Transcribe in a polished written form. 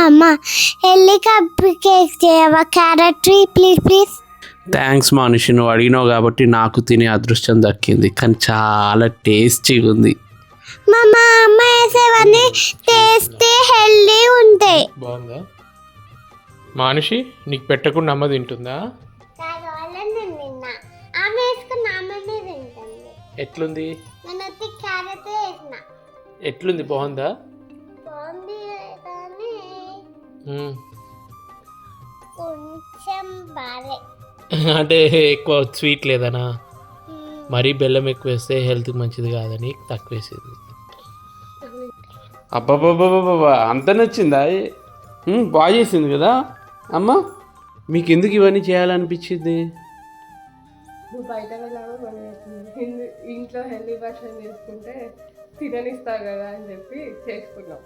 అమ్మా వెళ్ళి cup cake చేయవా carrot tree please please. Thanks మనిషి, నువ్వు అడిగినావు కాబట్టి నాకు తినే అదృష్టం దక్కింది, కానీ చాలా టేస్టీగా ఉంది. మా అమ్మ వేసేవన్నీ టేస్టీ హెల్దీ ఉంటాయి. బాగుందా మనిషి? నీకు పెట్టకుండా అమ్మ తింటుందా? ఎట్లుంది? ఎట్లుంది? బాగుందా? అంటే ఎక్కువ స్వీట్ లేదనా? మరీ బెల్లం ఎక్కువ వేస్తే హెల్త్కి మంచిది కాదని తక్కువ వేసేది. అబ్బాబాబాబా అంత నచ్చిందా? బాగా చేసింది కదా అమ్మ. మీకు ఎందుకు ఇవన్నీ చేయాలనిపించింది? నువ్వు బయట వెళ్ళాము మనం ఇంట్లో హెల్దీ వర్షన్ చేసుకుంటే తిననిస్తావు కదా అని చెప్పి చేసుకున్నాం.